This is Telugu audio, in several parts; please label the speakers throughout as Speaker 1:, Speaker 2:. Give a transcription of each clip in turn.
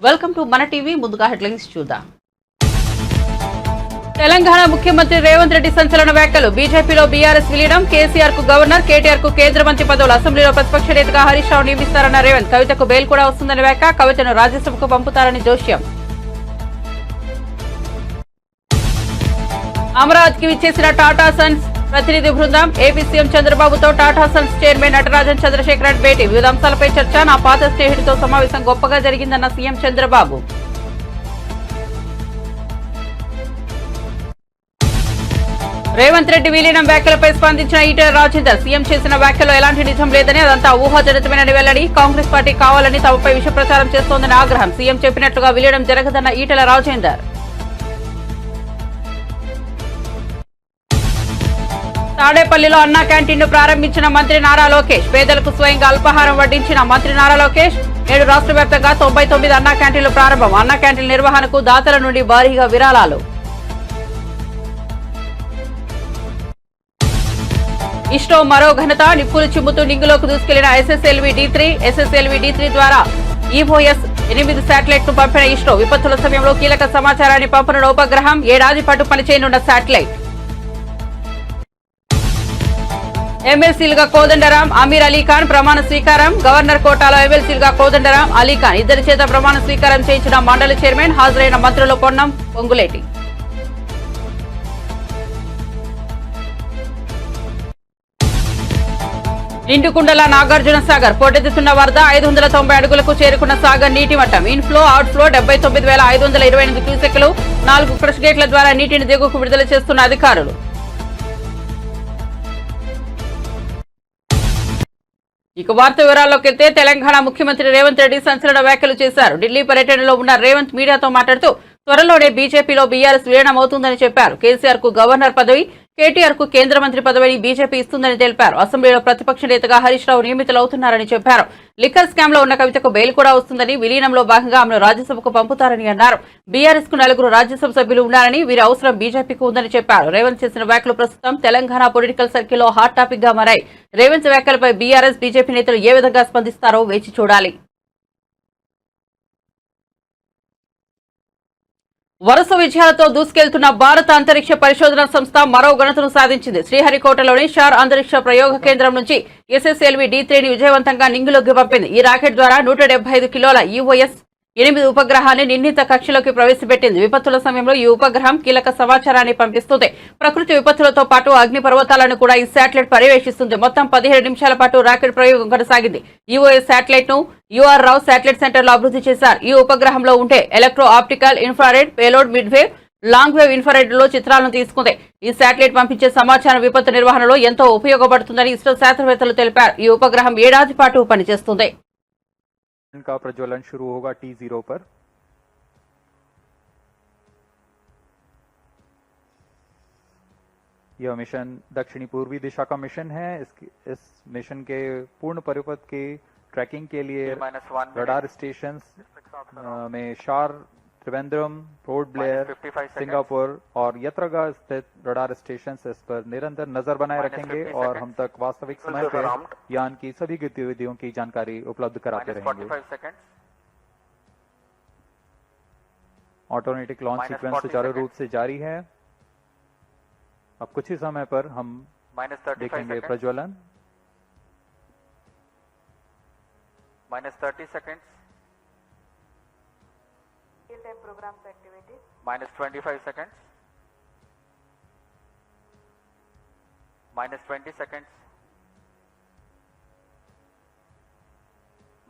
Speaker 1: వెల్కమ్ టు మన టీవీ. ముందుగా హెడ్లైన్స్ చూద్దాం. తెలంగాణ ముఖ్యమంత్రి రేవంత్ రెడ్డి సంచలన వ్యాఖ్యలు. బీజేపీలో బీఆర్ఎస్ విలీనం. కేసీఆర్ కు గవర్నర్, కేటీఆర్ కు కేంద్ర మంత్రి పదవులు. అసెంబ్లీలో ప్రతిపక్ష నేతగా హరీష్ రావు నియమిస్తారన్న రేవంత్. కవితకు బెయిల్ కూడా వస్తుందని వ్యాఖ్య. కవితను రాజ్యసభకు పంపుతారని జోష్యం. అమరావతికి విచ్చేసిన టాటా సన్స్ ప్రతినిధి బృందం. ఏపీ సీఎం చంద్రబాబుతో టాటా సన్స్ చైర్మన్ నటరాజన్ చంద్రశేఖరన్ భేటీ. వివిధ అంశాలపై చర్చ. నా పాత స్నేహితుడితో సమావేశం గొప్పగా జరిగిందన్న సీఎం చంద్రబాబు. రేవంత్ రెడ్డి విలీనం వ్యాఖ్యలపై స్పందించిన ఈటెల రాజేందర్. సీఎం చేసిన వ్యాఖ్యలో ఎలాంటి నిజం లేదని, అదంతా ఊహాజనితమేనని వెల్లడి. కాంగ్రెస్ పార్టీ కావాలని తమపై విష ప్రచారం చేస్తోందని ఆగ్రహం. సీఎం చెప్పినట్లుగా విలీనం జరగదన్న ఈటెల రాజేందర్. తాడేపల్లిలో అన్నా క్యాంటీన్ ను ప్రారంభించిన మంత్రి నారా లోకేష్. పేదలకు స్వయంగా అల్పాహారం వడ్డించిన మంత్రి నారా లోకేష్. నేడు రాష్ట్ర వ్యాప్తంగా 99 అన్నా క్యాంటీన్లు ప్రారంభం. అన్నా క్యాంటీన్ నిర్వహణకు దాతల నుండి భారీగా విరాళాలు. ఇస్రో మరో ఘనత. నిప్పులు చిమ్ముతూ నింగులోకి దూసుకెళ్లిన ఎస్ఎస్ఎల్వి D3. ఎస్ఎస్ఎల్వి D3 ద్వారా ఈఓఎస్ 8 శాటిలైట్ ను పంపిన ఇస్రో. విపత్తుల సమయంలో కీలక సమాచారాన్ని పంపనున్న ఉపగ్రహం. ఏడాది పాటు పనిచేయనున్న శాటిలైట్. ఎమ్మెల్సీలుగా కోదండరాం, అమీర్ అలీఖాన్ ప్రమాణ స్వీకారం. గవర్నర్ కోటాలో ఎమ్మెల్సీలుగా కోదండరాం, అలీఖాన్ ఇద్దరి చేత ప్రమాణ స్వీకారం చేయించిన మండలి చైర్మన్. హాజరైన మంత్రులు పొన్నం, పొంగులేటి. నిండుకుండల నాగార్జున సాగర్. పోటెత్తుతున్న వరద. 590 అడుగులకు చేరుకున్న సాగర్ నీటి మట్టం. Inflow, outflow 79,528 క్యూసెక్లు. 4 క్రష్ గేట్ల ద్వారా నీటిని దిగువకు విడుదల చేస్తున్న అధికారులు. ఇక వార్త వివరాల్లోకి వెళ్తే, తెలంగాణ ముఖ్యమంత్రి రేవంత్ రెడ్డి సంచలన వ్యాఖ్యలు చేశారు. ఢిల్లీ పర్యటనలో ఉన్న రేవంత్ మీడియాతో మాట్లాడుతూ త్వరలోనే బీజేపీలో బీఆర్ఎస్ విలీనం అవుతుందని చెప్పారు. కేసీఆర్ కు గవర్నర్ పదవి, కేటీఆర్ కు కేంద్ర మంత్రి పదవిని బీజేపీ ఇస్తుందని తెలిపారు. అసెంబ్లీలో ప్రతిపక్ష నేతగా హరీష్ రావు నియమితులవుతున్నారని చెప్పారు. లిక్కర్ స్కామ్ లో ఉన్న కవితకు బెయిల్ కూడా వస్తుందని, విలీనంలో భాగంగా ఆమెను రాజ్యసభకు పంపుతారని అన్నారు. బీఆర్ఎస్ కు 4 రాజ్యసభ సభ్యులు ఉన్నారని, వీరి అవసరం బీజేపీకి ఉందని చెప్పారు. రేవంత్ చేసిన వ్యాఖ్యలు ప్రస్తుతం తెలంగాణ పొలిటికల్ సర్కిల్లో హాట్ టాపిక్ గా మారాయి. రేవంత్ వ్యాఖ్యలపై బీఆర్ఎస్, బీజేపీ నేతలు ఏ విధంగా స్పందిస్తారో వేచి చూడాలి. వరుస విజయాలతో దూసుకెళ్తున్న భారత అంతరిక్ష పరిశోధన సంస్థ మరో ఘనతను సాధించింది. శ్రీహరికోటలోని షార్ అంతరిక్ష ప్రయోగ కేంద్రం నుంచి ఎస్ఎస్ఎల్వి D3 ని విజయవంతంగా నింగిలోకి పంపింది. ఈ రాకెట్ ద్వారా 175 కిలోల ఈఓఎస్ 8 ఉపగ్రహాన్ని నిర్ణీత కక్షలోకి ప్రవేశపెట్టింది. విపత్తుల సమయంలో ఈ ఉపగ్రహం కీలక సమాచారాన్ని పంపిస్తుంది. ప్రకృతి విపత్తులతో పాటు అగ్ని పర్వతాలను కూడా ఈ శాటిలైట్ పర్యవేక్షిస్తుంది. మొత్తం 17 నిమిషాల పాటు రాకెట్ ప్రయోగం కొనసాగింది. ఈఓఎస్ శాటిలైట్ ను యూఆర్ రావు శాటిలైట్ సెంటర్ లో అభివృద్ధి చేశారు. ఈ ఉపగ్రహంలో ఉంటే electro optical infrared payload, mid wave, long wave infrared లో చిత్రాలను తీసుకుంది. ఈ శాటిలైట్ పంపించే సమాచారం విపత్తు నిర్వహణలో ఎంతో ఉపయోగపడుతుందని ఇస్రో శాస్త్రవేత్తలు తెలిపారు. ఈ ఉపగ్రహం ఏడాది పాటు పనిచేస్తుంది.
Speaker 2: का प्रज्वलन शुरू होगा T0 पर। यह मिशन दक्षिणी पूर्वी दिशा का मिशन है। इस मिशन के पूर्ण परिपथ की ट्रैकिंग के लिए रडार स्टेशन में शार, त्रिवेंद्रम, पोर्ट ब्लेयर, सिंगापुर और यत्रगा स्थित रडार स्टेशन इस पर निरंतर नजर बनाए रखेंगे और हम तक वास्तविक समय पर यान की सभी गतिविधियों की जानकारी उपलब्ध कराते रहेंगे। ऑटोमेटिक लॉन्च सीक्वेंस सुचारू रूप से जारी है। अब कुछ ही समय पर हम देखेंगे प्रज्वलन।
Speaker 3: -30 seconds. Time programs activities. -25 seconds. -20 seconds.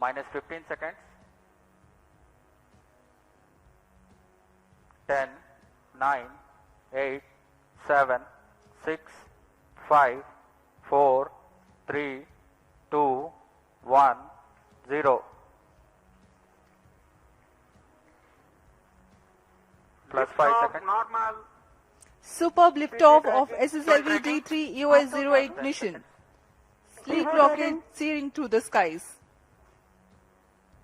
Speaker 3: -15 seconds. 10, 9, 8, 7, 6, 5, 4, 3, 2, 1, 0. +5 seconds.
Speaker 4: Normal. Superb liftoff of SSLV D3 EOS-08 mission. Sleek rocket searing through the skies.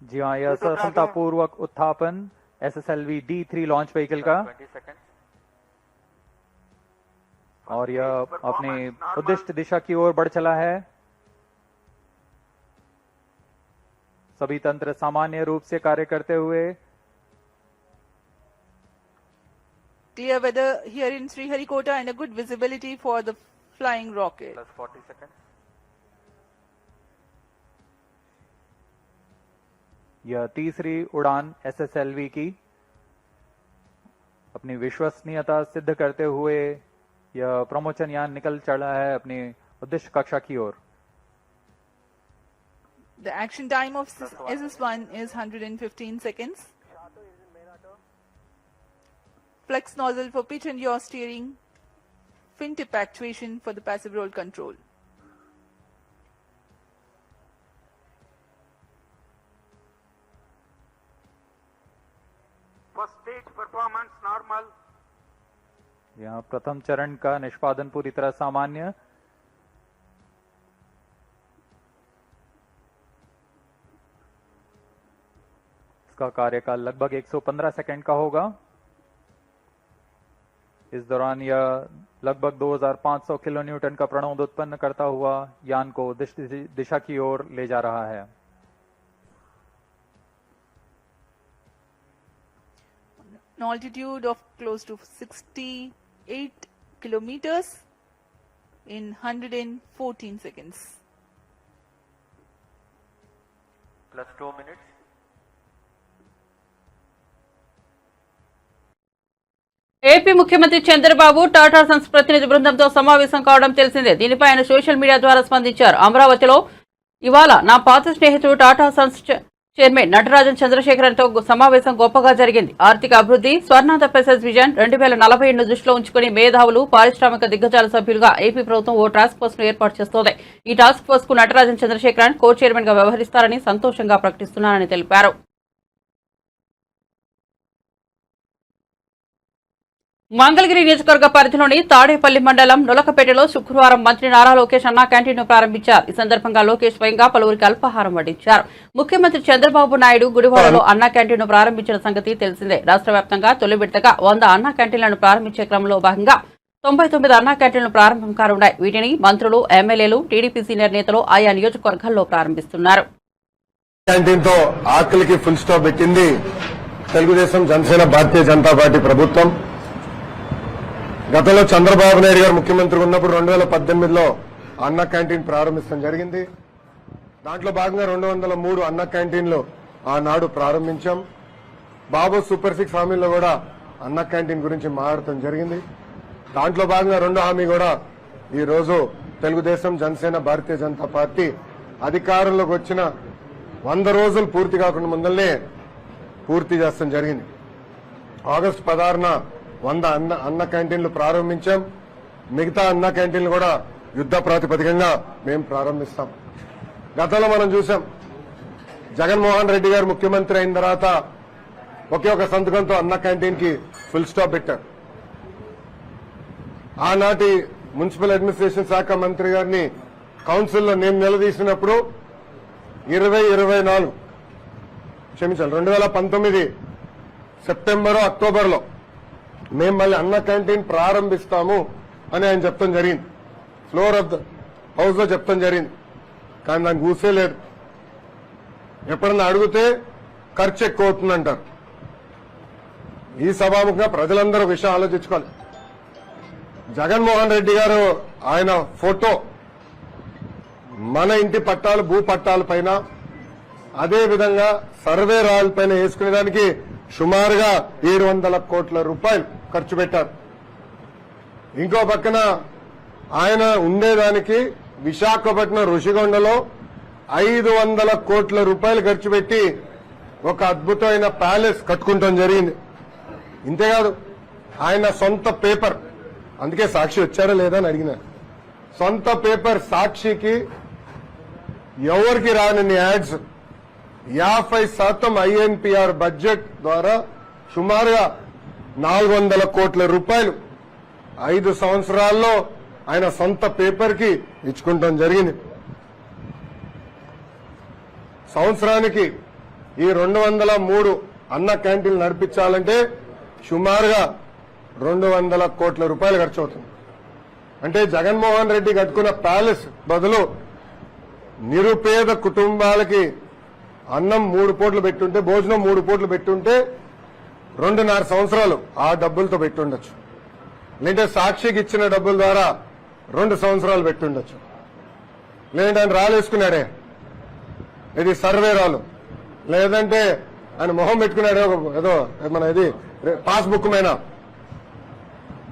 Speaker 2: जी हाँ, यह सफलतापूर्वक उत्थापन SSLV D3 लॉन्च व्हीकल का
Speaker 3: 20 seconds.
Speaker 2: और यह अपने उद्दिष्ट दिशा की ओर बढ़ चला है। सभी तंत्र सामान्य रूप से कार्य करते हुए
Speaker 4: Clear weather here in Sriharikota and a good visibility for the flying rocket.
Speaker 3: Plus 40 seconds.
Speaker 2: यह तीसरी उड़ान SSLV की अपनी विश्वसनीयता सिद्ध करते हुए यह प्रमोचन यान निकल चला है अपनी उद्देश्य कक्षा की ओर।
Speaker 4: The action time of SS1 is 115 seconds. Flex nozzle for pitch and yaw steering. Fin tip actuation for the passive roll control.
Speaker 3: First stage performance normal.
Speaker 2: यहाँ प्रथम चरण का निष्पादन पूरी तरह सामान्य। इसका कार्यकाल लगभग 115 सेकंड का होगा। इस दौरान यह लगभग 2500 किलोन्यूटन का प्रणोद उत्पन्न करता हुआ यान को दिशा की ओर ले जा रहा है।
Speaker 4: An altitude of close to 68 kilometers in 114 seconds.
Speaker 3: Plus 2 minutes.
Speaker 1: AP ముఖ్యమంత్రి చంద్రబాబు టాటా సన్స్ ప్రతినిధి బృందంతో సమావేశం కావడం తెలిసిందే. దీనిపై ఆయన సోషల్ మీడియా ద్వారా స్పందించారు. అమరావతిలో ఇవాళ నా పాత స్నేహితుడు టాటా సన్స్ చైర్మన్ నటరాజన్ చంద్రశేఖరన్తో సమావేశం గొప్పగా జరిగింది. ఆర్థిక అభివృద్ధి, స్వర్ణాంధ్ర ప్రెసెస్ విజన్ 2040 దృష్టిలో ఉంచుకుని మేధావులు, పారిశ్రామిక దిగ్గజాల సభ్యులుగా ఏపీ ప్రభుత్వం ఓ టాస్క్ ఫోర్స్ ను ఏర్పాటు చేస్తోంది. ఈ టాస్క్ ఫోర్స్ కు నటరాజన్ చంద్రశేఖరన్ కో చైర్మన్ గా వ్యవహరిస్తారని సంతోషంగా ప్రకటిస్తున్నానని తెలిపారు. మంగళగిరి నియోజకవర్గ పరిధిలోని తాడేపల్లి మండలం నొలకపేటలో శుక్రవారం మంత్రి నారా లోకేష్ అన్నా క్యాంటీన్ ను ప్రారంభించారు. ఈ సందర్భంగా లోకేష్ స్వయంగా పలువురికి అల్పాహారం వడ్డించారు. ముఖ్యమంత్రి చంద్రబాబు నాయుడు గుడివాడలో అన్నా క్యాంటీన్ ను ప్రారంభించిన సంగతి తెలిసిందే. రాష్ట్ర వ్యాప్తంగా తొలి విడతగా 100 అన్నా క్యాంటీన్లను ప్రారంభించే క్రమంలో భాగంగా 99 అన్నా క్యాంటీన్లు ప్రారంభం కానున్నాయి. వీటిని మంత్రులు, ఎమ్మెల్యేలు, టీడీపీ సీనియర్ నేతలు ఆయా నియోజకవర్గాల్లో ప్రారంభిస్తున్నారు.
Speaker 5: క్యాంటీన్ తో ఆకలికి ఫుల్ స్టాప్ పెట్టింది తెలుగుదేశం, జనసేన, భారతీయ జనతా పార్టీ ప్రభుత్వం. గతంలో చంద్రబాబు నాయుడు గారు ముఖ్యమంత్రి ఉన్నప్పుడు 2018లో అన్న క్యాంటీన్ ప్రారంభించడం జరిగింది. దాంట్లో భాగంగా 203 అన్న క్యాంటీన్లు ఆనాడు ప్రారంభించాం. బాబు సూపర్ 6 హామీల్లో కూడా అన్న క్యాంటీన్ గురించి మాట్లాడటం జరిగింది. దాంట్లో భాగంగా రెండో హామీ కూడా ఈ రోజు తెలుగుదేశం, జనసేన, భారతీయ జనతా పార్టీ అధికారంలోకి వచ్చిన 100 రోజులు పూర్తి కాకుండా ముందల్లే పూర్తి చేస్తాం జరిగింది. ఆగస్టు 16న 100 అన్న క్యాంటీన్లు ప్రారంభించాం. మిగతా అన్న క్యాంటీన్లు కూడా యుద్ధ ప్రాతిపదికంగా మేము ప్రారంభిస్తాం. గతంలో మనం చూసాం, జగన్మోహన్ రెడ్డి గారు ముఖ్యమంత్రి అయిన తర్వాత ఒకే ఒక సంతకంతో అన్న క్యాంటీన్ కి ఫుల్ స్టాప్ పెట్టారు. ఆనాటి మున్సిపల్ అడ్మినిస్ట్రేషన్ శాఖ మంత్రి గారిని కౌన్సిల్లో నేను నిలదీసినప్పుడు 2019 సెప్టెంబర్, అక్టోబర్లో మేము మళ్ళీ అన్న క్యాంటీన్ ప్రారంభిస్తాము అని ఆయన చెప్తాం జరిగింది. ఫ్లోర్ ఆఫ్ ద హౌస్ లో చెప్తాం జరిగింది. కానీ దానికి ఊసే లేదు. ఎప్పుడన్నా అడిగితే ఖర్చు ఎక్కువ అవుతుందంటారు. ఈ సభాముఖంగా ప్రజలందరూ విషయం ఆలోచించుకోవాలి. జగన్మోహన్ రెడ్డి గారు ఆయన ఫోటో మన ఇంటి పట్టాలు, భూ పట్టాల పైన, అదే విధంగా సర్వే రాయల పైన వేసుకునేదానికి సుమారుగా 700 కోట్ల రూపాయలు ఖర్చు పెట్టారు. ఇంకో పక్కన ఆయన ఉండేదానికి విశాఖపట్నం ఋషికొండలో 500 కోట్ల రూపాయలు ఖర్చు పెట్టి ఒక అద్భుతమైన ప్యాలెస్ కట్టుకుంటాం జరిగింది. ఇంతేకాదు, ఆయన సొంత పేపర్, అందుకే సాక్షి వచ్చారా లేదా అని అడిగిన, సొంత పేపర్ సాక్షికి ఎవరికి రానన్ని యాడ్స్ 50% ఐఎన్పిఆర్ బడ్జెట్ ద్వారా సుమారుగా 400 కోట్ల రూపాయలు 5 సంవత్సరాల్లో ఆయన సొంత పేపర్ కి ఇచ్చుకుంటాం జరిగింది. సంవత్సరానికి ఈ 203 అన్న క్యాంటీన్లు నడిపించాలంటే సుమారుగా 200 కోట్ల రూపాయలు ఖర్చు అవుతుంది. అంటే జగన్మోహన్ రెడ్డి కట్టుకున్న ప్యాలెస్ బదులు నిరుపేద కుటుంబాలకి అన్నం 3 పూటలు పెట్టుంటే, భోజనం 3 పూటలు పెట్టుంటే 2.5 సంవత్సరాలు ఆ డబ్బులతో పెట్టుండొచ్చు. లేదంటే సాక్షికి ఇచ్చిన డబ్బుల ద్వారా 2 సంవత్సరాలు పెట్టుండొచ్చు. లేదంటే ఆయన రాలేసుకున్నాడే, ఇది సర్వే రాలు, లేదంటే ఆయన మొహం పెట్టుకున్నాడే ఏదో మన ఇది పాస్బుక్ మీద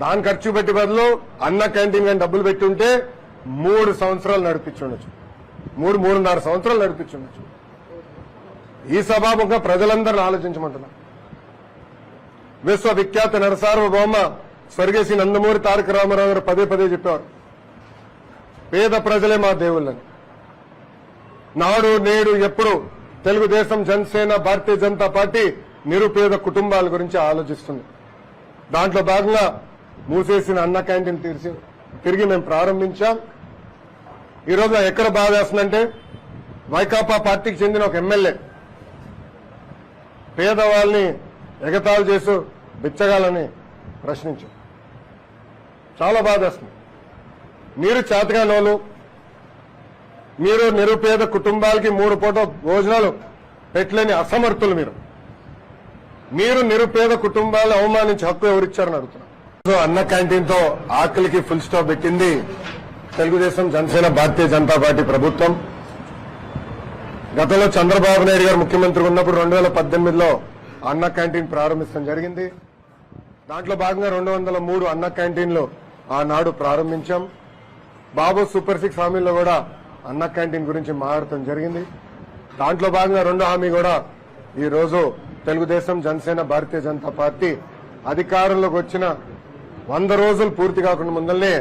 Speaker 5: దాని ఖర్చు పెట్టి బదులు అన్న క్యాంటీన్ కానీ డబ్బులు పెట్టుంటే 3 సంవత్సరాలు నడిపించుండొచ్చు, 3.5 సంవత్సరాలు నడిపించుండొచ్చు. ఈ సభాముఖంగా ప్రజలందరిని ఆలోచించమంటున్నా. విశ్వవిఖ్యాత నరసార్వభౌమ స్వర్గీయ శ్రీ నందమూరి తారక రామారావు గారు పదే పదే చెప్పారు, పేద ప్రజలే మా దేవుళ్ళని. నాడు నేడు ఎప్పుడు తెలుగుదేశం, జనసేన, భారతీయ జనతా పార్టీ నిరుపేద కుటుంబాల గురించి ఆలోచిస్తుంది. దాంట్లో భాగంగా మూసేసిన అన్న క్యాంటీన్ తిరిగి మేము ప్రారంభించాం. ఈరోజు ఎక్కడ బాధ వేస్తుందంటే వైకాపా పార్టీకి చెందిన ఒక ఎమ్మెల్యే పేదవాళ్ళని ఎగతాళి చేస్తూ బిచ్చగాలని ప్రశ్నించారు. చాలా బాధ వేస్తుంది. మీరు చేతగానోళ్ళు, మీరు నిరుపేద కుటుంబాలకి 3 పూట భోజనాలు పెట్టలేని అసమర్థులు. మీరు నిరుపేద కుటుంబాలను అవమానించి హక్కు ఎవరిచ్చారని అడుగుతున్నారు. అన్న క్యాంటీన్ తో ఆకలికి ఫుల్ స్టాప్ పెట్టింది తెలుగుదేశం, జనసేన, భారతీయ జనతా పార్టీ ప్రభుత్వం. గతంలో చంద్రబాబు నాయుడు గారు ముఖ్యమంత్రి ఉన్నప్పుడు 2018లో అన్న క్యాంటీన్ ప్రారంభించడం జరిగింది. దాంట్లో భాగంగా 203 అన్న క్యాంటీన్లు ఆనాడు ప్రారంభించాం. బాబు సూపర్ 6 హామీల్లో కూడా అన్న క్యాంటీన్ గురించి మాట్లాడటం జరిగింది. దాంట్లో భాగంగా 2వ హామీ కూడా ఈ రోజు తెలుగుదేశం, జనసేన, భారతీయ జనతా పార్టీ అధికారంలోకి వచ్చిన 100 రోజులు పూర్తి కాకుండా ముందల్నే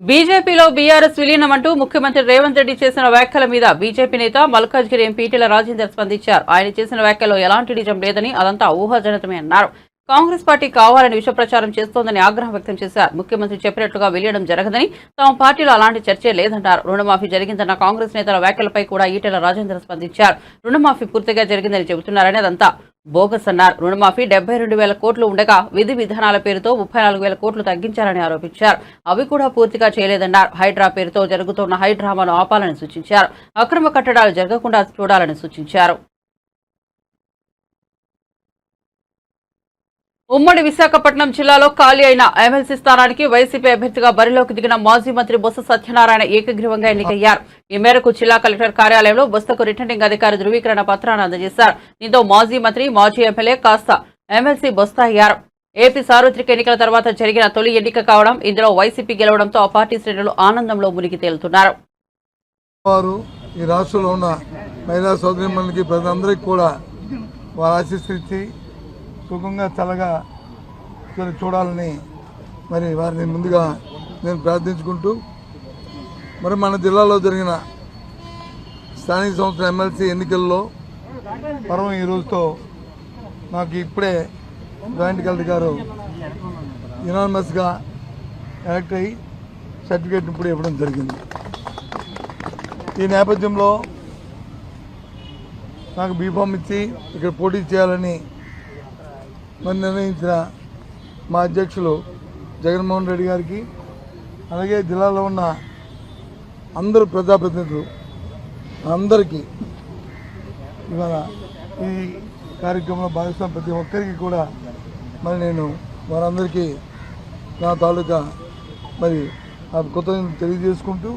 Speaker 1: బీజేపీలో బీఆర్ఎస్ విలీనమంటూ ముఖ్యమంత్రి రేవంత్ రెడ్డి చేసిన వ్యాఖ్యల మీద బీజేపీ నేత మల్కాజ్గిరి ఎంపీ ఈటెల రాజేందర్ స్పందించారు. ఆయన చేసిన వ్యాఖ్యలో ఎలాంటి నిజం లేదని, అదంతా ఊహాజనితమే అన్నారు. కాంగ్రెస్ పార్టీ కావాలని విష ప్రచారం చేస్తోందని ఆగ్రహం వ్యక్తం చేశారు. ముఖ్యమంత్రి చెప్పినట్లుగా విలీనం జరగదని, తమ పార్టీలో అలాంటి చర్చే లేదన్నారు. రుణమాఫీ జరిగిందన్న కాంగ్రెస్ నేతల వ్యాఖ్యలపై కూడా ఈటెల రాజేందర్ స్పందించారు. రుణమాఫీ పూర్తిగా జరిగిందని చెబుతున్నారని, అదంతా బోగస్ అన్నారు. రుణమాఫీ 72,000 కోట్లు ఉండగా విధి విధానాల పేరుతో 34,000 కోట్లు తగ్గించారని ఆరోపించారు. అవి కూడా పూర్తిగా చేయలేదన్నారు. హైడ్రా పేరుతో జరుగుతున్న హైడ్రామాను ఆపాలని సూచించారు. అక్రమ కట్టడాలు జరగకుండా చూడాలని సూచించారు. ఉమ్మడి విశాఖపట్నం జిల్లాలో ఖాళీ అయిన ఎమ్మెల్సీ స్థానానికి వైసీపీ అభ్యర్థిగా బరిలోకి దిగిన మాజీ మంత్రి బొత్స సత్యనారాయణ ఏకగ్రీవంగా ఎన్నికయ్యారు. ఈ మేరకు జిల్లా కలెక్టర్ కార్యాలయంలో బొత్సకు రిటర్నింగ్ అధికారి ధృవీకరణ పత్రాన్ని అందజేశారు. దీంతో మాజీ మంత్రి, మాజీ ఎమ్మెల్యే కాస్త ఎమ్మెల్సీ బొత్స అయ్యారు. ఏపీ సార్వత్రిక ఎన్నికల తర్వాత జరిగిన తొలి ఎన్నిక కావడం, ఇందులో వైసీపీ గెలవడంతో ఆ పార్టీ శ్రేణులు ఆనందంలో మునిగి తేలుతున్నారు.
Speaker 6: ఈ రాష్ట్రంలో ఉన్న మహిళా సోదరిమణులకి ప్రజలందరికీ కూడా వారు ఆశీస్సులిచ్చి సుఖంగా చల్లగా చూడాలని మరి వారిని ముందుగా నేను ప్రార్థించుకుంటూ, మరి మన జిల్లాలో జరిగిన స్థానిక సంస్థల ఎమ్మెల్సీ ఎన్నికల్లో పర్వం ఈ రోజుతో నాకు ఇప్పుడే జాయింట్ కలెక్టర్ గారు యునానిమస్గా ఎలక్ట్ అయ్యి సర్టిఫికేట్ ఇప్పుడు ఇవ్వడం జరిగింది. ఈ నేపథ్యంలో నాకు బీఫామ్ ఇచ్చి ఇక్కడ పోటీ చేయాలని మరి నిర్ణయించిన మా అధ్యక్షులు జగన్మోహన్ రెడ్డి గారికి, అలాగే జిల్లాలో ఉన్న అందరు ప్రజాప్రతినిధులు అందరికీ ఇవాళ ఈ కార్యక్రమంలో భాగస్వామి ప్రతి ఒక్కరికి కూడా మరి నేను వారందరికీ నా తాలూకా మరి ఆ కృతజ్ఞతలు తెలియజేసుకుంటూ,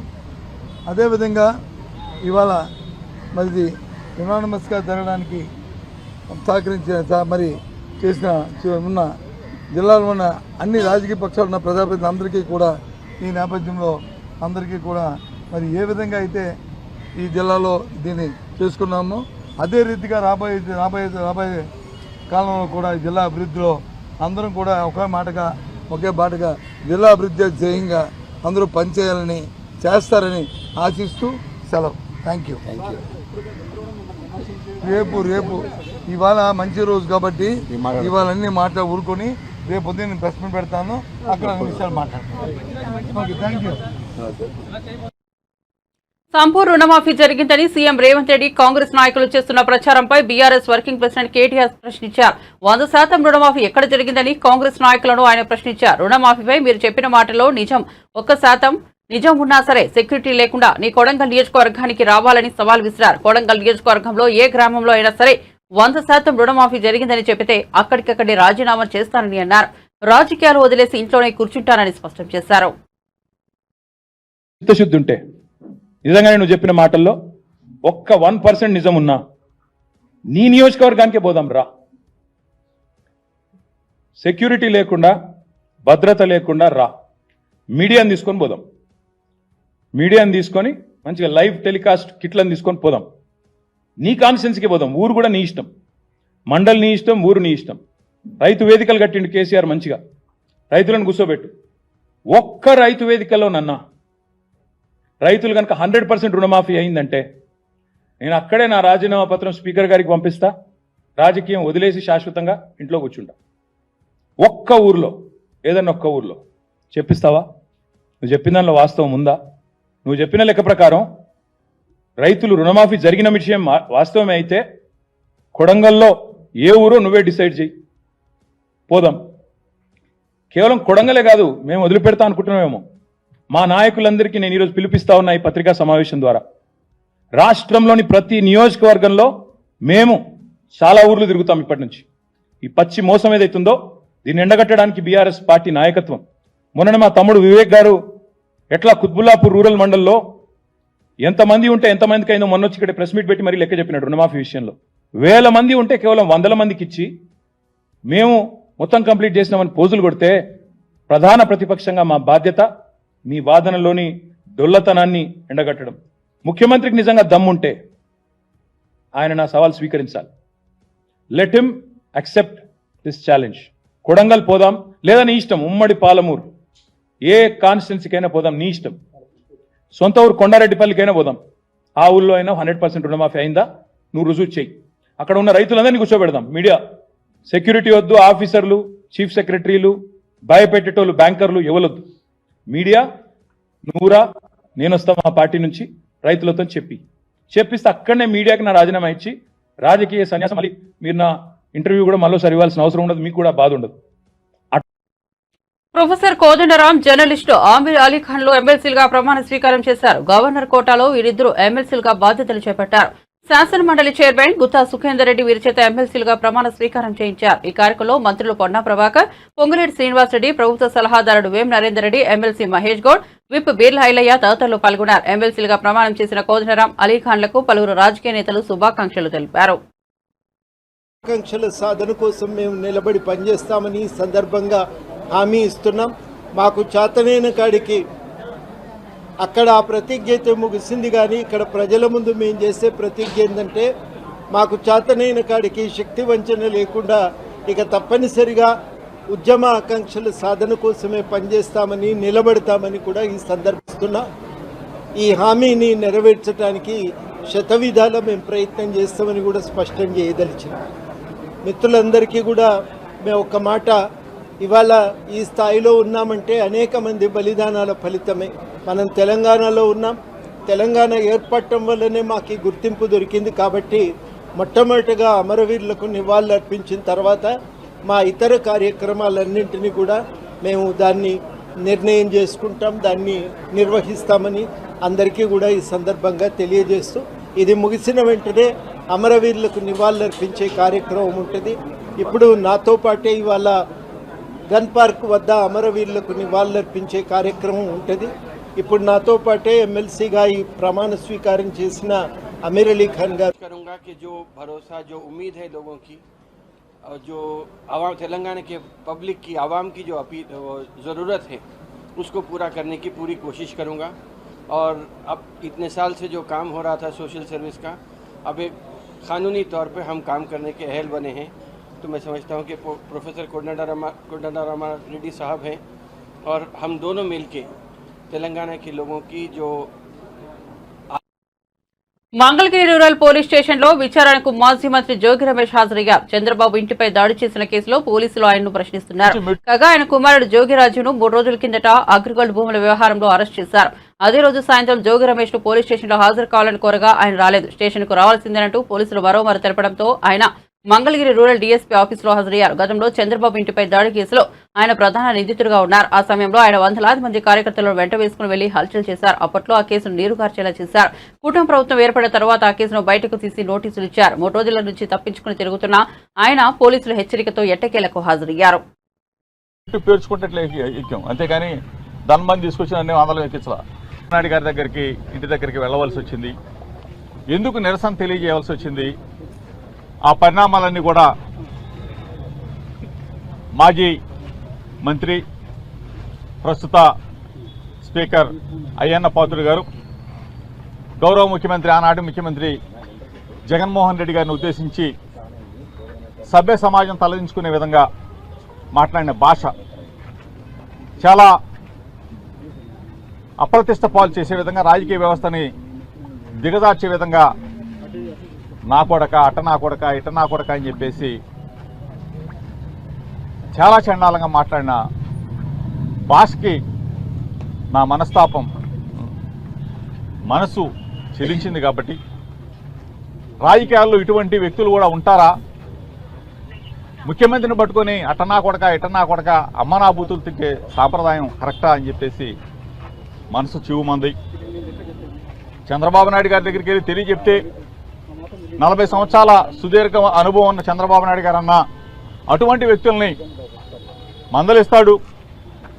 Speaker 6: అదేవిధంగా ఇవాళ మరి యునానిమస్గా జరగడానికి సహకరించిన మరి చేసిన ఉన్న జిల్లాలో ఉన్న అన్ని రాజకీయ పక్షాలు ఉన్న ప్రజాప్రతినిధులందరికీ కూడా ఈ నేపథ్యంలో అందరికీ కూడా మరి ఏ విధంగా అయితే ఈ జిల్లాలో దీన్ని చేసుకున్నామో అదే రీతిగా రాబోయే కాలంలో కూడా ఈ జిల్లా అభివృద్ధిలో అందరం కూడా ఒకే బాటగా జిల్లా అభివృద్ధి ధ్యేయంగా అందరూ పనిచేయాలని చేస్తారని ఆశిస్తూ సెలవు. Thank you. రేపు ఇవాళ మంచి రోజు కాబట్టి ఇవాళ అన్ని ఊరుకొని రేపు ఉదయం నేను ప్రెస్ మీట్ పెడతాను, అక్కడ 2 నిమిషాలు మాట్లాడతాను. Okay, thank you.
Speaker 1: సంపూర్ణ రుణమాఫీ జరిగిందని సీఎం రేవంత్ రెడ్డి కాంగ్రెస్ నాయకులు చేస్తున్న ప్రచారంపై బీఆర్ఎస్ వర్కింగ్ ప్రెసిడెంట్ కేటీఆర్ ప్రశ్నించారు. 100% రుణమాఫీ ఎక్కడ జరిగిందని కాంగ్రెస్ నాయకులను ఆయన ప్రశ్నించారు. రుణమాఫీపై మీరు చెప్పిన మాటలో నిజం 1% నిజం ఉన్నా సరే సెక్యూరిటీ లేకుండా నీ కొడంగల్ నియోజకవర్గానికి రావాలని సవాల్ విసిరారు. కొడంగల్ నియోజకవర్గంలో ఏ గ్రామంలో అయినా సరే 100% రుణమాఫీ జరిగిందని చెబితే అక్కడికక్కడే రాజీనామా చేస్తానని అన్నారు. రాజకీయాలు వదిలేసి ఇంట్లోనే కూర్చుంటానని స్పష్టం చేశారు.
Speaker 7: చిత్తశుద్ధి ఉంటే నిజంగానే నువ్వు చెప్పిన మాటల్లో ఒక్క 1% నిజం ఉన్నా నీ నియోజకవర్గానికే పోదాం రా. సెక్యూరిటీ లేకుండా భద్రత లేకుండా రా. మీడియాని తీసుకొని పోదాం. మీడియాని తీసుకొని మంచిగా లైవ్ టెలికాస్ట్ కిట్లను తీసుకొని పోదాం. నీ కాన్స్టిట్యున్సీకి పోదాం. ఊరు కూడా నీ ఇష్టం, మండలి నీ ఇష్టం, ఊరు నీ ఇష్టం. రైతు వేదికలు కట్టిండు కేసీఆర్, మంచిగా రైతులను కూర్చోబెట్టు. ఒక్క రైతు వేదికలోనన్నా రైతులు కనుక 100% రుణమాఫీ అయిందంటే నేను అక్కడే నా రాజీనామా పత్రం స్పీకర్ గారికి పంపిస్తా. రాజకీయం వదిలేసి శాశ్వతంగా ఇంట్లో కూర్చుంటా. ఒక్క ఊర్లో, ఏదన్నా ఒక్క ఊర్లో చెప్పిస్తావా? నువ్వు చెప్పిన దానిలో వాస్తవం ఉందా? నువ్వు చెప్పిన లెక్క ప్రకారం రైతులు రుణమాఫీ జరిగిన విషయం వాస్తవమే అయితే కొడంగల్లో ఏ ఊరో నువ్వే డిసైడ్ చేయి, పోదాం. కేవలం కొడంగలే కాదు, మేము వదిలిపెడతా అనుకుంటున్నామేమో. మా నాయకులందరికీ నేను ఈరోజు పిలిపిస్తా ఉన్నా ఈ పత్రికా సమావేశం ద్వారా. రాష్ట్రంలోని ప్రతి నియోజకవర్గంలో మేము చాలా ఊర్లు తిరుగుతాం ఇప్పటి నుంచి. ఈ పచ్చి మోసం ఏదైతుందో దీన్ని ఎండగట్టడానికి బీఆర్ఎస్ పార్టీ నాయకత్వం. మొన్న మా తమ్ముడు వివేక్ గారు ఎట్లా కుత్బుల్లాపూర్ రూరల్ మండల్లో ఎంతమంది ఉంటే ఎంతమందికి అయిందో మొన్న వచ్చి ఇక్కడ ప్రెస్ మీట్ పెట్టి మరీ లెక్క చెప్పినాడు. రుణమాఫీ విషయంలో 1000 మంది ఉంటే కేవలం 100 మందికి ఇచ్చి మేము మొత్తం కంప్లీట్ చేసినామని పోజులు కొడితే ప్రధాన ప్రతిపక్షంగా మా బాధ్యత మీ వాదనలోని డొల్లతనాన్ని ఎండగట్టడం. ముఖ్యమంత్రికి నిజంగా దమ్ముంటే ఆయన నా సవాల్ స్వీకరించాలి. Let him accept this challenge. Kodangal పోదాం, లేదా నీ ఇష్టం. ఉమ్మడి పాలమూరు ఏ కాన్స్టిట్యున్సీకైనా పోదాం, నీ ఇష్టం. సొంత ఊరు కొండారెడ్డిపల్లికైనా పోదాం. ఆ ఊళ్ళో అయినా 100% రుణమాఫీ అయిందా నువ్వు రుజువు చేయి. అక్కడ ఉన్న రైతులందరినీ కూర్చోబెడదాం. మీడియా సెక్యూరిటీ వద్దు, ఆఫీసర్లు, చీఫ్ సెక్రటరీలు, భయపెట్టేటోళ్ళు, బ్యాంకర్లు ఎవరొద్దు. మీడియా నువ్వురా, నేను వస్తా మా పార్టీ నుంచి రైతులతో చెప్పిస్తే అక్కడనే మీడియాకి నా రాజీనామా ఇచ్చి రాజకీయ సన్యాసం. మళ్ళీ మీరు నా ఇంటర్వ్యూ కూడా మరోసారి ఇవ్వాల్సిన అవసరం ఉండదు, మీకు కూడా బాధ ఉండదు.
Speaker 1: ప్రొఫెసర్ కోదండరాం, జర్నలిస్టు ఆమీర్ అలీఖాన్ లు ఎమ్మెల్సీలుగా ప్రమాణ స్వీకారం చేశారు. గవర్నర్ కోటాలో వీరిద్దరూ ఎమ్మెల్సీలుగా బాధ్యతలు చేపట్టారు. శాసన మండలి చైర్మన్ గుత్తా సుఖేందర్ రెడ్డి వీరి చేత ఎమ్మెల్సీలుగా ప్రమాణ స్వీకారం చేయించారు. ఈ కార్యక్రమంలో మంత్రులు పొన్నా ప్రభాకర్, పొంగులేటి శ్రీనివాసరెడ్డి, ప్రభుత్వ సలహాదారుడు వేం నరేందర్ రెడ్డి, ఎమ్మెల్సీ మహేష్ గౌడ్, విప్ బీర్ల ఐలయ్య తదితరులు పాల్గొన్నారు. ఎమ్మెల్సీలుగా ప్రమాణం చేసిన కోదండరాం, అలీఖాన్లకు పలువురు రాజకీయ నేతలు శుభాకాంక్షలు తెలిపారు.
Speaker 8: ఆకాంక్షల సాధన కోసం మేము నిలబడి పనిచేస్తామని ఈ సందర్భంగా హామీ ఇస్తున్నాం. మాకు చేతనైన కాడికి అక్కడ ఆ ప్రతిజ్ఞ అయితే ముగిసింది, కానీ ఇక్కడ ప్రజల ముందు మేము చేసే ప్రతిజ్ఞ ఏంటంటే మాకు చేతనైన కాడికి శక్తి వంచన లేకుండా ఇక తప్పనిసరిగా ఉద్యమ ఆకాంక్షల సాధన కోసమే పనిచేస్తామని, నిలబడతామని కూడా ఈ సందర్భిస్తున్నా. ఈ హామీని నెరవేర్చడానికి శతవిధాల మేము ప్రయత్నం చేస్తామని కూడా స్పష్టం చేయదలిచాం. మిత్రులందరికీ కూడా మేము ఒక మాట, ఇవాళ ఈ స్థాయిలో ఉన్నామంటే అనేక మంది బలిదానాల ఫలితమే. మనం తెలంగాణలో ఉన్నాం. తెలంగాణ ఏర్పడటం వల్లనే మాకు ఈ గుర్తింపు దొరికింది. కాబట్టి మొట్టమొదటిగా అమరవీరులకు నివాళులు అర్పించిన తర్వాత మా ఇతర కార్యక్రమాలన్నింటినీ కూడా మేము దాన్ని నిర్ణయం చేసుకుంటాం, దాన్ని నిర్వహిస్తామని అందరికీ కూడా ఈ సందర్భంగా తెలియజేస్తూ, ఇది ముగిసిన వెంటనే అమరవీరులకు నివాళులు అర్పించే కార్యక్రమం ఉంటుంది. ఇప్పుడు నాతో పాటే ఇవాళ గన్ పార్క్ వద్ద అమరవీరులకు నివాళులర్పించే కార్యక్రమం ఉంటుంది. ఇప్పుడు నాతో పాటే ఎమ్మెల్సీగా ఈ ప్రమాణ స్వీకారం చేసిన आमिर अली खान
Speaker 9: करूँगा कि जो भरोसा, जो उम्मीद है लोगों की, और जो आवाम तेलंगाना के पब्लिक की, आवाम की जो अपील ज़रूरत है उसको पूरा करने की पूरी कोशिश करूँगा। और अब इतने साल से जो काम हो रहा था सोशल सर्विस का, अब एक क़ानूनी तौर पे हम काम करने के अहल बने हैं। तो मैं समझता हूँ कि प्रोफेसर कोदंडराम रेड्डी साहब हैं और हम दोनों मिलके तेलंगाना के लोगों की जो
Speaker 1: మంగళగిరి రూరల్ పోలీస్ స్టేషన్ లో విచారణకు మాజీ మంత్రి జోగి రమేష్ హాజరయ్యారు. చంద్రబాబు ఇంటిపై దాడి చేసిన కేసులో పోలీసులు ఆయన్ను ప్రశ్నిస్తున్నారు. కాగా ఆయన కుమారుడు జోగిరాజును 3 రోజుల కిందట అగ్రిగోల్డ్ భూముల వ్యవహారంలో అరెస్ట్ చేశారు. అదే రోజు సాయంత్రం జోగి రమేష్ ను పోలీస్ స్టేషన్ లో హాజరు కావాలని కోరగా ఆయన రాలేదు. స్టేషన్ కు రావాల్సిందేనంటూ పోలీసులు మరోమారు తెలపడంతో ఆయన మంగళగిరి రూరల్ డీఎస్పీ ఆఫీసులో హాజరయ్యారు. గతంలో చంద్రబాబు ఇంటిపై దాడి కేసులో ఆయన ప్రధాన నిందితుడిగా ఉన్నారు. ఆ సమయంలో ఆయన వందలాది మంది కార్యకర్తలను వెంట వేసుకుని వెళ్లి హల్చల్ చేశారు. అప్పట్లో ఆ కేసును నీరుగార్చేలా చేశారు. కూటమి ప్రభుత్వం ఏర్పడిన తర్వాత ఆ కేసును బయటకు తీసి నోటీసులు ఇచ్చారు. 3 రోజుల నుంచి తప్పించుకుని తిరుగుతున్న ఆయన పోలీసుల హెచ్చరికతో ఎట్టకేలకు హాజరయ్యారు.
Speaker 10: పేర్చుకుంటే ఎక్కాం, అంతేగాని ధనమంది తీసుకొచ్చిన అన్ని వందలు ఎక్కించాల. నాయుడు గారి దగ్గరికి ఇంటి దగ్గరికి వెళ్ళవలసి వచ్చింది. ఎందుకు నిరసన తెలియజేయవలసి వచ్చింది? ఆ పరిణామాలన్నీ కూడా మాజీ మంత్రి ప్రస్తుత స్పీకర్ అయ్యన్న పాత్రుడు గారు, గౌరవ ముఖ్యమంత్రి ఆనాటి ముఖ్యమంత్రి జగన్మోహన్ రెడ్డి గారిని ఉద్దేశించి సభ్య సమాజం తలదించుకునే విధంగా మాట్లాడిన భాష చాలా అప్రతిష్ట పాలు చేసే విధంగా, రాజకీయ వ్యవస్థని దిగజార్చే విధంగా నా కొడక, అట నా కొడక, ఇట నా కొడక అని చెప్పేసి చాలా చండాలంగా మాట్లాడిన భాషకి నా మనసు చెలించింది. కాబట్టి రాజకీయాల్లో ఇటువంటి వ్యక్తులు కూడా ఉంటారా? ముఖ్యమంత్రిని పట్టుకొని అటనా కొడక, ఇటనా కొడక, అమ్మనా బూతులు తింటే సాంప్రదాయం కరెక్టా అని చెప్పేసి మనసు చివుమంది. చంద్రబాబు నాయుడు గారి దగ్గరికి వెళ్ళి తెలియజెప్తే 40 సంవత్సరాల సుదీర్ఘ అనుభవం ఉన్న చంద్రబాబు నాయుడు గారు అన్న అటువంటి వ్యక్తుల్ని మందలిస్తాడు.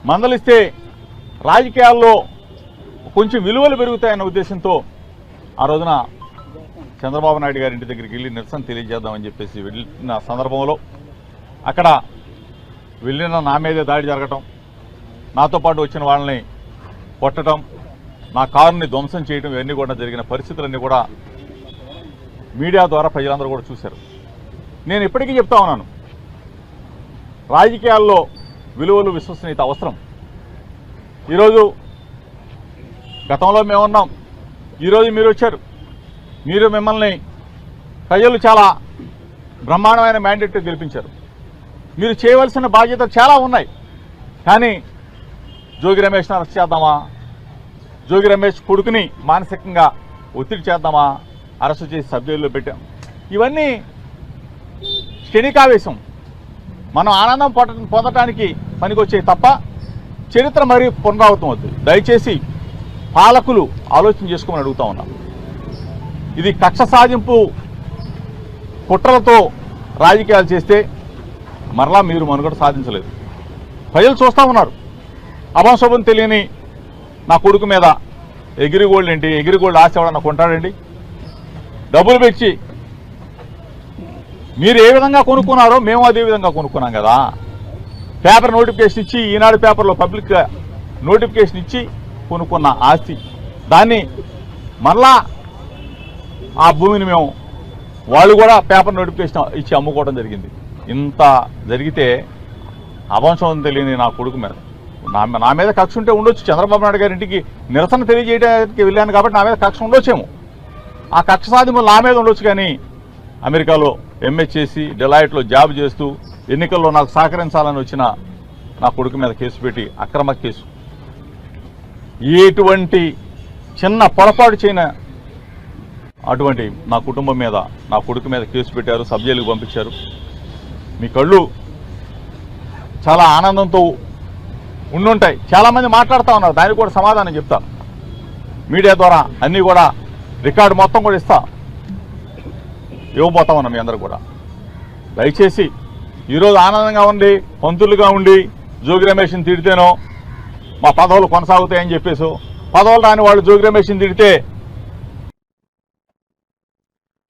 Speaker 10: మందలిస్తే రాజకీయాల్లో కొంచెం విలువలు పెరుగుతాయన్న ఉద్దేశంతో ఆ రోజున చంద్రబాబు నాయుడు గారి ఇంటి దగ్గరికి వెళ్ళి నిరసన తెలియజేద్దామని చెప్పేసి వెళ్ళిన సందర్భంలో అక్కడ వెళ్ళిన నా మీదే దాడి జరగటం, నాతో పాటు వచ్చిన వాళ్ళని కొట్టడం, నా కారుని ధ్వంసం చేయడం, ఇవన్నీ కూడా జరిగిన పరిస్థితులన్నీ కూడా మీడియా ద్వారా ప్రజలందరూ కూడా చూశారు. నేను ఇప్పటికీ చెప్తా ఉన్నాను, రాజకీయాల్లో విలువలు, విశ్వసనీయత అవసరం. ఈరోజు గతంలో మేమున్నాం, ఈరోజు మీరు వచ్చారు. మిమ్మల్ని ప్రజలు చాలా బ్రహ్మాండమైన మ్యాండేట్ గెలిపించారు. మీరు చేయవలసిన బాధ్యతలు చాలా ఉన్నాయి. కానీ జోగి రమేష్ని అరెస్ట్ చేద్దామా, జోగి రమేష్ కొడుకుని మానసికంగా ఒత్తిడి చేద్దామా, అరెస్టు చేసి సబ్జెక్టులో పెట్టాం. ఇవన్నీ క్షణికావేశం, మనం ఆనందం పొందటానికి పనికొచ్చే తప్ప చరిత్ర మరీ పునరావృతం అవుతుంది. దయచేసి పాలకులు ఆలోచన చేసుకోమని అడుగుతా ఉన్నాం. ఇది కక్ష సాధింపు కుట్రలతో రాజకీయాలు చేస్తే మరలా మీరు మనుగడ సాధించలేదు. ప్రజలు చూస్తూ ఉన్నారు. అభంశుభం తెలియని నా కొడుకు మీద ఎగిరిగోల్డ్ ఏంటి, ఎగిరిగోల్డ్ ఆశ ఎవడన్నా కొంటాడండి? డబ్బులు పెట్టి మీరు ఏ విధంగా కొనుక్కున్నారో మేము అదే విధంగా కొనుక్కున్నాం కదా. పేపర్ నోటిఫికేషన్ ఇచ్చి, ఈనాడు పేపర్లో పబ్లిక్ నోటిఫికేషన్ ఇచ్చి కొనుక్కున్న ఆస్తి, దాన్ని మరలా ఆ భూమిని మేము వాళ్ళు కూడా పేపర్ నోటిఫికేషన్ ఇచ్చి అమ్ముకోవడం జరిగింది. ఇంత జరిగితే అవంశం తెలియని నా కొడుకు మీద నా మీద కక్ష ఉంటే ఉండొచ్చు. చంద్రబాబు నాయుడు గారి ఇంటికి నిరసన తెలియజేయడానికి వెళ్ళాను కాబట్టి నా మీద కక్ష ఉండొచ్చేమో. ఆ కక్ష సాధింపు నా మీద ఉండొచ్చు. కానీ అమెరికాలో ఎంఏ చేసి డెలాయిట్లో జాబ్ చేస్తూ ఎన్నికల్లో నాకు సహకరించాలని వచ్చిన నా కొడుకు మీద కేసు పెట్టి, అక్రమ కేసు, ఎటువంటి చిన్న పొరపాటు చేయన అటువంటి నా కుటుంబం మీద, నా కొడుకు మీద కేసు పెట్టారు, సబ్ జైలుకు పంపించారు. మీ కళ్ళు చాలా ఆనందంతో ఉండుంటాయి. చాలామంది మాట్లాడుతూ ఉన్నారు, దానికి కూడా సమాధానం చెప్తా. మీడియా ద్వారా అన్నీ కూడా రికార్డు మొత్తం కూడా ఇవ్వబోతా ఉన్నాం మీ అందరూ కూడా. దయచేసి ఈరోజు ఆనందంగా ఉండి, పంతులుగా ఉండి జోగి రమేష్ని తిడితేనో మా పదవులు కొనసాగుతాయని చెప్పేసి, పదవులు రాని వాళ్ళు జోగి రమేష్ని తిడితే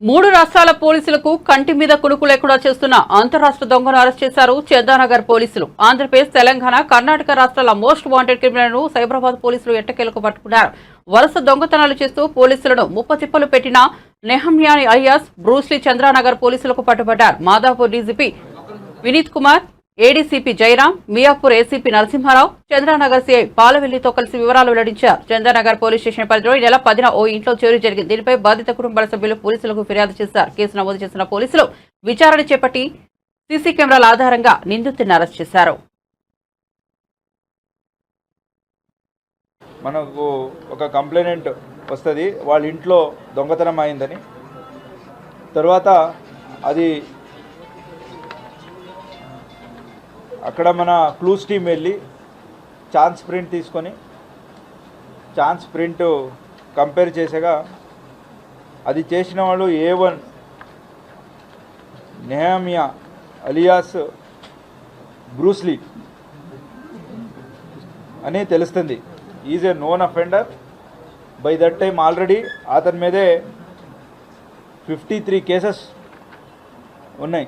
Speaker 1: 3 రాష్ట్రాల పోలీసులకు కంటి మీద కునుకు లేకుండా చేస్తున్న అంతరాష్ట్ర దొంగను అరెస్ట్ చేశారు చందానగర్ పోలీసులు. ఆంధ్రప్రదేశ్, తెలంగాణ, కర్ణాటక రాష్ట్రాల మోస్ట్ వాంటెడ్ క్రిమినల్ను సైబరాబాద్ పోలీసులు ఎట్టకేలకు పట్టుకున్నారు. వరుస దొంగతనాలు చేస్తూ పోలీసులను ముప్పతిప్పలు పెట్టిన నెహమ్యాని అలియాస్ బ్రూస్లీ చంద్రానగర్ పోలీసులకు పట్టుబడ్డారు. Madhapur DGP Vineeth Kumar, ADCP Jayaram, Miyapur ACP Narasimharao, Chandranagar CI పాలవెల్లితో కలిసి వివరాలు వెల్లడించారు. చంద్రానగర్ పోలీస్ స్టేషన్ పరిధిలో ఈ నెల 10న ఓ ఇంట్లో చోరీ జరిగింది. దీనిపై బాధిత కుటుంబాల సభ్యులు పోలీసులకు ఫిర్యాదు చేశారు. కేసు నమోదు చేసిన పోలీసులు విచారణ చేపట్టి సీసీ కెమెరాల ఆధారంగా నిందితుడిని అరెస్ట్ చేశారు.
Speaker 11: మనకు ఒక కంప్లైంట్ వస్తుంది, వాళ్ళ ఇంట్లో దొంగతనం అయిందని. తర్వాత అది అక్కడ మన క్లూస్ టీం వెళ్ళి ఛాన్స్ ప్రింట్ తీసుకొని ఛాన్స్ ప్రింట్ కంపేర్ చేసగా అది చేసిన వాళ్ళు A1 నెహమియా అలియాస్ బ్రూస్లీ అని తెలుస్తుంది. Is a known offender. By that time already అతని మీదే 53 కేసెస్ ఉన్నాయి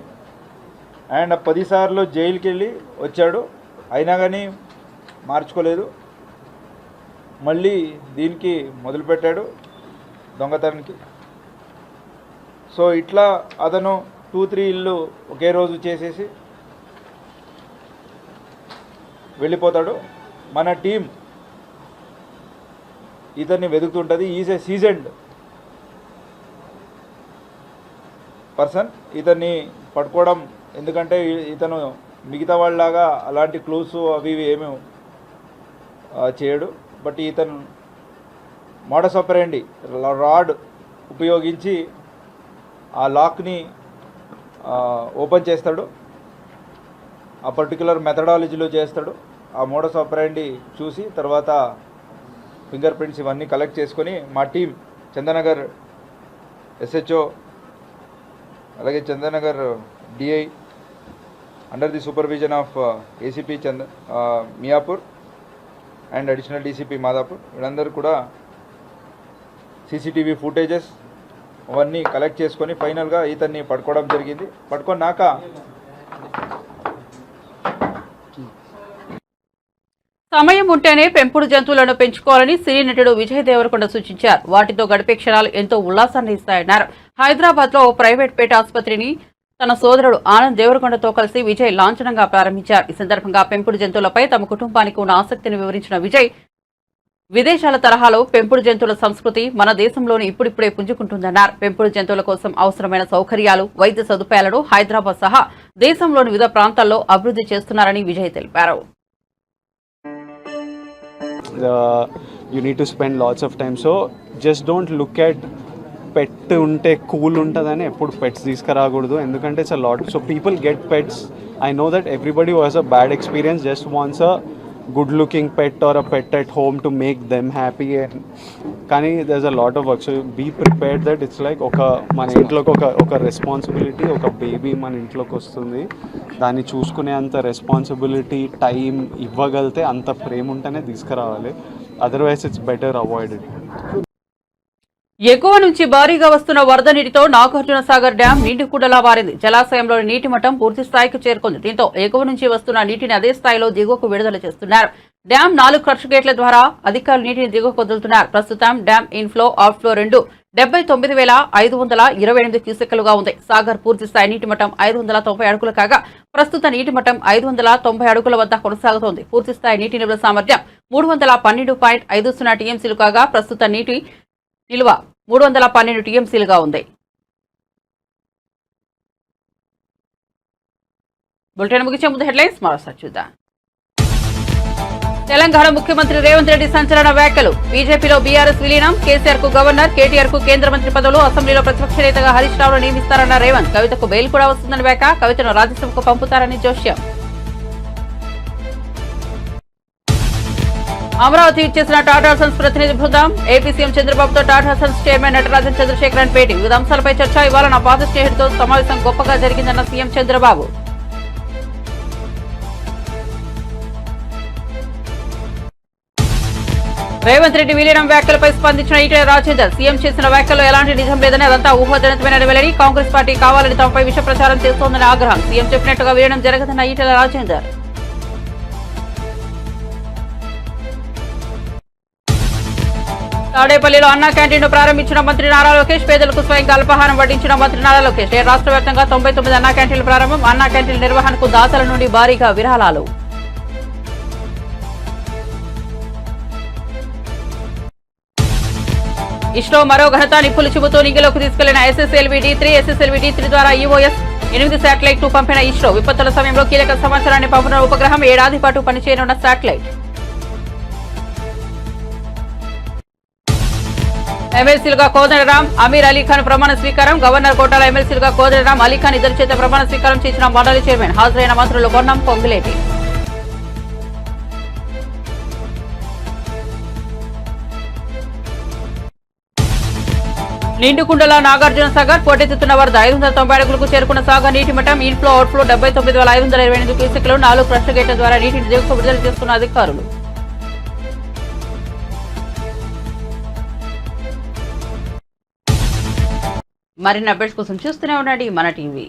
Speaker 11: అండ్ 10 సార్లు జైలుకి వెళ్ళి వచ్చాడు. అయినా కానీ మార్చుకోలేదు. మళ్ళీ దీనికి మొదలుపెట్టాడు దొంగతనానికి. సో ఇట్లా అతను 2-3 ఇల్లు ఒకే రోజు చేసేసి వెళ్ళిపోతాడు. మన టీం ఇతన్ని వెతుకుతుంటుంది. Is a seasoned person. ఇతన్ని పట్టుకోవడం, ఎందుకంటే ఇతను మిగతా వాళ్ళలాగా అలాంటి క్లూస్ అవి ఇవి ఏమీ చేయడు. బట్ ఇతను మోడస్ ఆపరెండి రాడ్ ఉపయోగించి ఆ లాక్ని ఓపెన్ చేస్తాడు. ఆ పర్టికులర్ మెథడాలజీలో చేస్తాడు. ఆ మోడస్ ఆపరెండి చూసి తర్వాత ఫింగర్ ప్రింట్స్ ఇవన్నీ కలెక్ట్ చేసుకొని మా టీం చందనగర్ SHO అలాగే Chandanagar DI under the supervision of ACP Miyapur and additional DCP Madhapur వీళ్ళందరూ కూడా CCTV ఫుటేజెస్ అవన్నీ కలెక్ట్ చేసుకొని ఫైనల్గా ఇతన్ని పట్టుకోవడం జరిగింది. పట్టుకున్నాక
Speaker 1: సమయం ఉంటేనే పెంపుడు జంతువులను పెంచుకోవాలని సినీ నటుడు విజయ్ దేవరకొండ సూచించారు. వాటితో గడిపే క్షణాలు ఎంతో ఉల్లాసాన్ని ఇస్తాయన్నారు. హైదరాబాద్ లో ఓ ప్రైవేట్ పేట ఆసుపత్రిని తన సోదరుడు ఆనంద్ దేవరకొండతో కలిసి విజయ్ లాంఛనంగా ప్రారంభించారు. ఈ సందర్భంగా పెంపుడు జంతువులపై తమ కుటుంబానికి ఉన్న ఆసక్తిని వివరించిన విజయ్, విదేశాల తరహాలో పెంపుడు జంతువుల సంస్కృతి మన దేశంలోని ఇప్పుడిప్పుడే పుంజుకుంటుందన్నారు. పెంపుడు జంతువుల కోసం అవసరమైన సౌకర్యాలు, వైద్య సదుపాయాలను హైదరాబాద్ సహా దేశంలోని వివిధ ప్రాంతాల్లో అభివృద్ధి చేస్తున్నారని విజయ్ తెలిపారు.
Speaker 12: You need to spend lots of time, so just don't look at pet ఉంటే కూల్ ఉంటుందని ఎప్పుడు పెట్స్ తీసుకురాకూడదు, ఎందుకంటే it's a lot. So people get pets. I know that everybody was a bad experience, just wants a good looking pet or a pet at home to make them happy. కానీ there is a lot of work. So be prepared that it's like మన ఇంట్లోకి ఒక రెస్పాన్సిబిలిటీ, ఒక బేబీ మన ఇంట్లోకి వస్తుంది, దాన్ని చూసుకునే అంత రెస్పాన్సిబిలిటీ టైం ఇవ్వగలితే అంత ప్రేమ ఉంటేనే తీసుకురావాలి. Otherwise it's better avoid it.
Speaker 1: ఎగువ నుంచి భారీగా వస్తున్న వరద నీటితో నాగార్జున సాగర్ డ్యాం నీటికుండలా మారింది. జలాశయంలోని నీటి మట్టం పూర్తి స్థాయికి చేరుకుంది. దీంతో ఎగువ నుంచి వస్తున్న నీటిని అదే స్థాయిలో దిగువకు విడుదల చేస్తున్నారు. డ్యాం 4 క్రష్ గేట్ల ద్వారా అధికారులు నీటిని దిగువకు వదులుతున్నారు. ప్రస్తుతం డ్యాం ఇన్ఫ్లో, అవుట్ఫ్లో రెండు 79,528 క్యూసెక్కులుగా ఉంది. సాగర్ పూర్తి స్థాయి నీటి మట్టం 590 అడుగులు కాగా ప్రస్తుత నీటి మట్టం 590 అడుగుల వద్ద కొనసాగుతోంది. పూర్తి స్థాయి నీటి నిల్వ సామర్థ్యం 312.50 టీఎంసీలు కాగా ప్రస్తుత నీటి నిల్వ 312 టీఎంసీలుగా ఉంది. బులెటిన్ ముగించే ముందు హెడ్లైన్స్ మరోసారి చూద్దాం. తెలంగాణ ముఖ్యమంత్రి రేవంత్ రెడ్డి సంచలన వ్యాఖ్యలు. బీజేపీలో బీఆర్ఎస్ విలీనం, కేసీఆర్ కు గవర్నర్, కేటీఆర్ కు కేంద్ర మంత్రి పదవులు, అసెంబ్లీలో ప్రతిపక్ష నేతగా హరీష్ రావును నియమిస్తారన్న రేవంత్. కవితకు బెయిల్ కూడా వస్తుందని వ్యాఖ్య. కవితను రాజ్యసభకు పంపుతారని జోష్యం. అమరావతి ఇచ్చేసిన టాటా సన్స్ ప్రతినిధి బృందం. ఏపీ సీఎం చంద్రబాబుతో టాటా సన్స్ చైర్మన్ నటరాజన్ చంద్రశేఖరన్ భేటీ. వివిధ అంశాలపై చర్చ. ఇవాళ నా పాత స్నేహితుడితో సమావేశం గొప్పగా జరిగిందన్న సీఎం చంద్రబాబు. రేవంత్ రెడ్డి విలీనం వ్యాఖ్యలపై స్పందించిన ఈటెల రాజేందర్. సీఎం చేసిన వ్యాఖ్యల్లో ఎలాంటి నిజం లేదని, అదంతా ఊహాజనితమైన వెల్లడి. కాంగ్రెస్ పార్టీ కావాలని తమపై విష ప్రచారం చేస్తోందని ఆగ్రహం. సీఎం చెప్పినట్టుగా విలీనం జరగదన్న ఈటెల రాజేందర్. తాడేపల్లిలో అన్నా క్యాంటీన్ ను ప్రారంభించిన మంత్రి నారా లోకేష్. పేదలకు స్వయంగా అల్పాహారం వడ్డించిన మంత్రి నారా లోకేష్. రాష్ట్ర వ్యాప్తంగా 99 అన్నా క్యాంటీన్ల ప్రారంభం. అన్నా క్యాంటీన్ల నిర్వహణకు దాతల నుండి భారీగా విరాళాలు. ఇస్రో మరో ఘనత. నిప్పులు చెబుతూ నింగిలోకి తీసుకెళ్లిన SSLV-D3. SSLV-D3 ద్వారా EOS 8 శాటిలైట్ ను పంపిన ఇస్రో. విపత్తుల సమయంలో కీలక సమాచారాన్ని పంపిన ఉపగ్రహం. 7 ఏడాది పాటు పనిచేయనున్న శాటిలైట్. ఎమ్మెల్సీలుగా కోదండరాం అమీర్ అలీఖాన్ ప్రమాణ స్వీకారం. గవర్నర్ కోటాల ఎమ్మెల్సీలుగా కోదండరాం అలీఖాన్ ఇద్దరి చేత ప్రమాణ స్వీకారం చేసిన మండలి చైర్మన్. హాజరైన మంత్రులు పొన్నం పొంగులేటి. నిండుకుండల నాగార్జున సాగర్ పోటెత్తుతున్న వరద 590 అడుగులకు చేరుకున్న సాగర్ నీటి మట్టం. Inflow outflow 79,528 క్యూసెక్లు. 4 క్రష్ గేట్ల ద్వారా నీటిని దిగువకు విడుదల చేస్తున్న అధికారులు. మరిన్ని అప్డేట్స్ కోసం చూస్తూనే ఉండండి మన టీవీ.